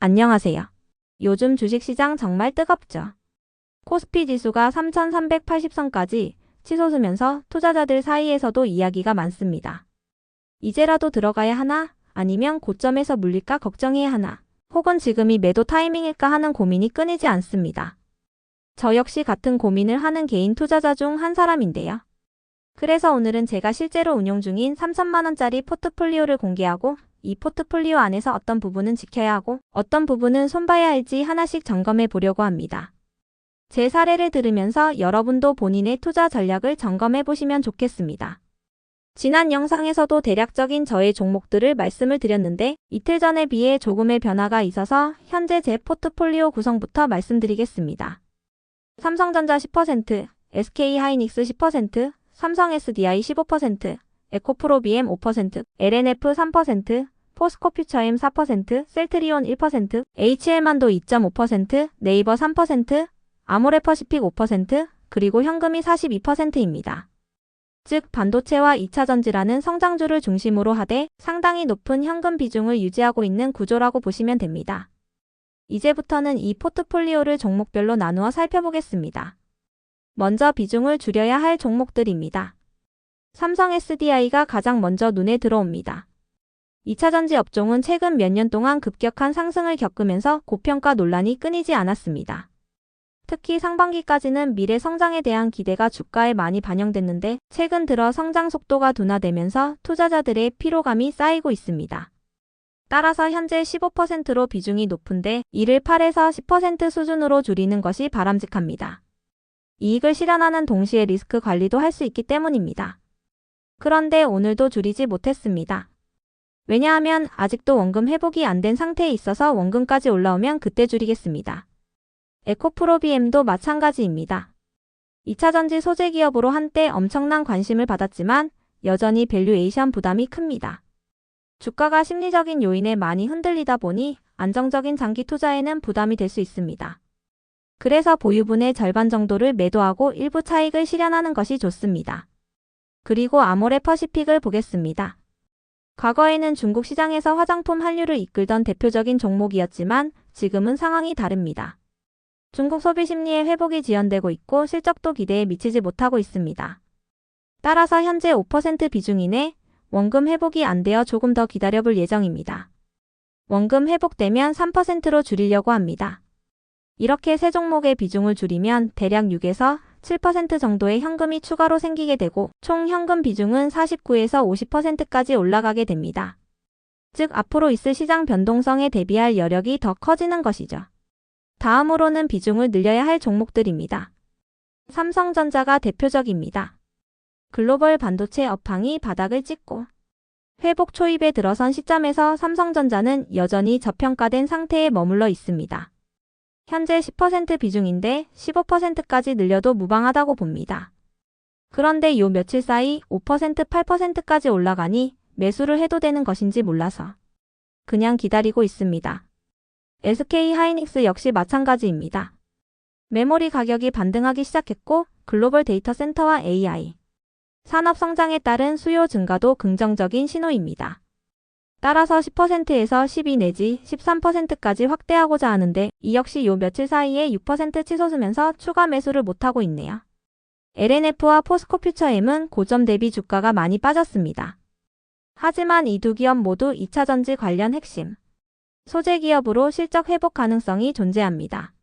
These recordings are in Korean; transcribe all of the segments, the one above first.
안녕하세요. 요즘 주식시장 정말 뜨겁죠. 코스피 지수가 3,380선까지 치솟으면서 투자자들 사이에서도 이야기가 많습니다. 이제라도 들어가야 하나? 아니면 고점에서 물릴까 걱정해야 하나? 혹은 지금이 매도 타이밍일까 하는 고민이 끊이지 않습니다. 저 역시 같은 고민을 하는 개인 투자자 중 한 사람인데요. 그래서 오늘은 제가 실제로 운용 중인 3천만원짜리 포트폴리오를 공개하고 이 포트폴리오 안에서 어떤 부분은 지켜야 하고 어떤 부분은 손봐야 할지 하나씩 점검해 보려고 합니다. 제 사례를 들으면서 여러분도 본인의 투자 전략을 점검해 보시면 좋겠습니다. 지난 영상에서도 대략적인 저의 종목들을 말씀을 드렸는데 이틀 전에 비해 조금의 변화가 있어서 현재 제 포트폴리오 구성부터 말씀드리겠습니다. 삼성전자 10%, SK하이닉스 10%, 삼성 SDI 15%, 에코프로비엠 5%, LNF 3%, 포스코퓨처엠 4%, 셀트리온 1%, HL만도 2.5%, 네이버 3%, 아모레퍼시픽 5%, 그리고 현금이 42%입니다. 즉 반도체와 2차전지라는 성장주를 중심으로 하되 상당히 높은 현금 비중을 유지하고 있는 구조라고 보시면 됩니다. 이제부터는 이 포트폴리오를 종목별로 나누어 살펴보겠습니다. 먼저 비중을 줄여야 할 종목들입니다. 삼성 SDI가 가장 먼저 눈에 들어옵니다. 2차전지 업종은 최근 몇 년 동안 급격한 상승을 겪으면서 고평가 논란이 끊이지 않았습니다. 특히 상반기까지는 미래 성장에 대한 기대가 주가에 많이 반영됐는데 최근 들어 성장 속도가 둔화되면서 투자자들의 피로감이 쌓이고 있습니다. 따라서 현재 15%로 비중이 높은데 이를 8에서 10% 수준으로 줄이는 것이 바람직합니다. 이익을 실현하는 동시에 리스크 관리도 할 수 있기 때문입니다. 그런데 오늘도 줄이지 못했습니다. 왜냐하면 아직도 원금 회복이 안 된 상태에 있어서 원금까지 올라오면 그때 줄이겠습니다. 에코프로비엠도 마찬가지입니다. 2차전지 소재 기업으로 한때 엄청난 관심을 받았지만 여전히 밸류에이션 부담이 큽니다. 주가가 심리적인 요인에 많이 흔들리다 보니 안정적인 장기 투자에는 부담이 될 수 있습니다. 그래서 보유분의 절반 정도를 매도하고 일부 차익을 실현하는 것이 좋습니다. 그리고 아모레퍼시픽을 보겠습니다. 과거에는 중국 시장에서 화장품 한류를 이끌던 대표적인 종목이었지만 지금은 상황이 다릅니다. 중국 소비 심리의 회복이 지연되고 있고 실적도 기대에 미치지 못하고 있습니다. 따라서 현재 5% 비중 이내 원금 회복이 안 되어 조금 더 기다려볼 예정입니다. 원금 회복되면 3%로 줄이려고 합니다. 이렇게 세 종목의 비중을 줄이면 대략 6에서 7% 정도의 현금이 추가로 생기게 되고 총 현금 비중은 49에서 50%까지 올라가게 됩니다. 즉 앞으로 있을 시장 변동성에 대비할 여력이 더 커지는 것이죠. 다음으로는 비중을 늘려야 할 종목들입니다. 삼성전자가 대표적입니다. 글로벌 반도체 업황이 바닥을 찍고 회복 초입에 들어선 시점에서 삼성전자는 여전히 저평가된 상태에 머물러 있습니다. 현재 10% 비중인데 15%까지 늘려도 무방하다고 봅니다. 그런데 요 며칠 사이 5%, 8%까지 올라가니 매수를 해도 되는 것인지 몰라서 그냥 기다리고 있습니다. SK하이닉스 역시 마찬가지입니다. 메모리 가격이 반등하기 시작했고 글로벌 데이터 센터와 AI 산업 성장에 따른 수요 증가도 긍정적인 신호입니다. 따라서 10%에서 12 내지 13%까지 확대하고자 하는데 이 역시 요 며칠 사이에 6% 치솟으면서 추가 매수를 못하고 있네요. LNF와 포스코퓨처엠은 고점 대비 주가가 많이 빠졌습니다. 하지만 이 두 기업 모두 2차전지 관련 핵심 소재 기업으로 실적 회복 가능성이 존재합니다.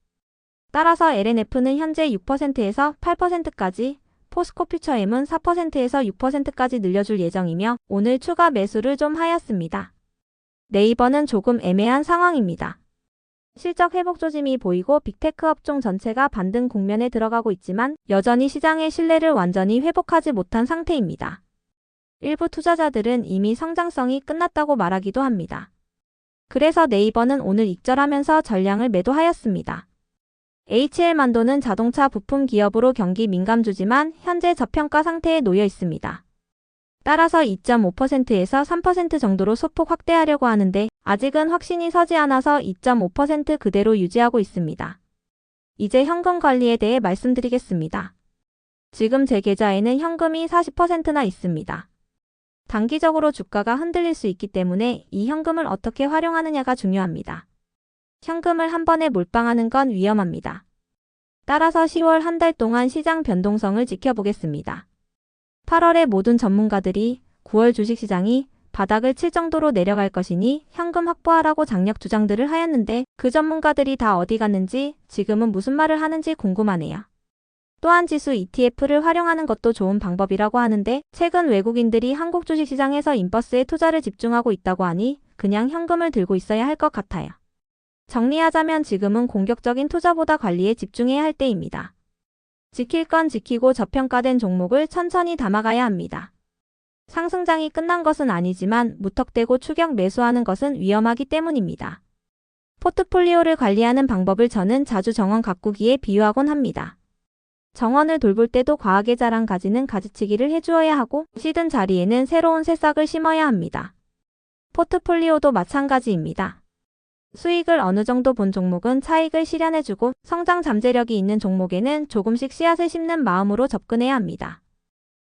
따라서 LNF는 현재 6%에서 8%까지 포스코퓨처엠은 4%에서 6%까지 늘려줄 예정이며 오늘 추가 매수를 좀 하였습니다. 네이버는 조금 애매한 상황입니다. 실적 회복 조짐이 보이고 빅테크 업종 전체가 반등 국면에 들어가고 있지만 여전히 시장의 신뢰를 완전히 회복하지 못한 상태입니다. 일부 투자자들은 이미 성장성이 끝났다고 말하기도 합니다. 그래서 네이버는 오늘 익절하면서 전량을 매도하였습니다. HL만도는 자동차 부품 기업으로 경기 민감주지만 현재 저평가 상태에 놓여 있습니다. 따라서 2.5%에서 3% 정도로 소폭 확대하려고 하는데 아직은 확신이 서지 않아서 2.5% 그대로 유지하고 있습니다. 이제 현금 관리에 대해 말씀드리겠습니다. 지금 제 계좌에는 현금이 40%나 있습니다. 단기적으로 주가가 흔들릴 수 있기 때문에 이 현금을 어떻게 활용하느냐가 중요합니다. 현금을 한 번에 몰빵하는 건 위험합니다. 따라서 10월 한 달 동안 시장 변동성을 지켜보겠습니다. 8월에 모든 전문가들이 9월 주식시장이 바닥을 칠 정도로 내려갈 것이니 현금 확보하라고 장력 주장들을 하였는데 그 전문가들이 다 어디 갔는지 지금은 무슨 말을 하는지 궁금하네요. 또한 지수 ETF를 활용하는 것도 좋은 방법이라고 하는데 최근 외국인들이 한국 주식시장에서 인버스에 투자를 집중하고 있다고 하니 그냥 현금을 들고 있어야 할 것 같아요. 정리하자면 지금은 공격적인 투자보다 관리에 집중해야 할 때입니다. 지킬 건 지키고 저평가된 종목을 천천히 담아가야 합니다. 상승장이 끝난 것은 아니지만 무턱대고 추격 매수하는 것은 위험하기 때문입니다. 포트폴리오를 관리하는 방법을 저는 자주 정원 가꾸기에 비유하곤 합니다. 정원을 돌볼 때도 과하게 자란 가지는 가지치기를 해주어야 하고 시든 자리에는 새로운 새싹을 심어야 합니다. 포트폴리오도 마찬가지입니다. 수익을 어느 정도 본 종목은 차익을 실현해주고 성장 잠재력이 있는 종목에는 조금씩 씨앗을 심는 마음으로 접근해야 합니다.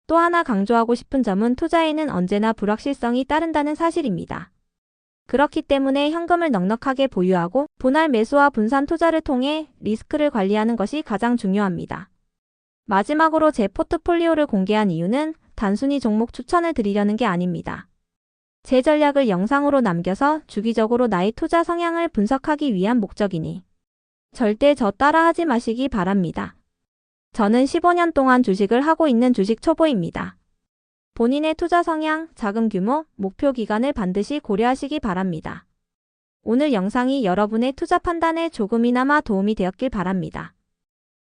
또 하나 강조하고 싶은 점은 투자에는 언제나 불확실성이 따른다는 사실입니다. 그렇기 때문에 현금을 넉넉하게 보유하고 분할 매수와 분산 투자를 통해 리스크를 관리하는 것이 가장 중요합니다. 마지막으로 제 포트폴리오를 공개한 이유는 단순히 종목 추천을 드리려는 게 아닙니다. 제 전략을 영상으로 남겨서 주기적으로 나의 투자 성향을 분석하기 위한 목적이니 절대 저 따라하지 마시기 바랍니다. 저는 15년 동안 주식을 하고 있는 주식 초보입니다. 본인의 투자 성향, 자금 규모, 목표 기간을 반드시 고려하시기 바랍니다. 오늘 영상이 여러분의 투자 판단에 조금이나마 도움이 되었길 바랍니다.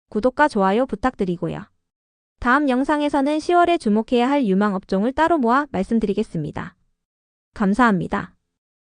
구독과 좋아요 부탁드리고요. 다음 영상에서는 10월에 주목해야 할 유망 업종을 따로 모아 말씀드리겠습니다. 감사합니다.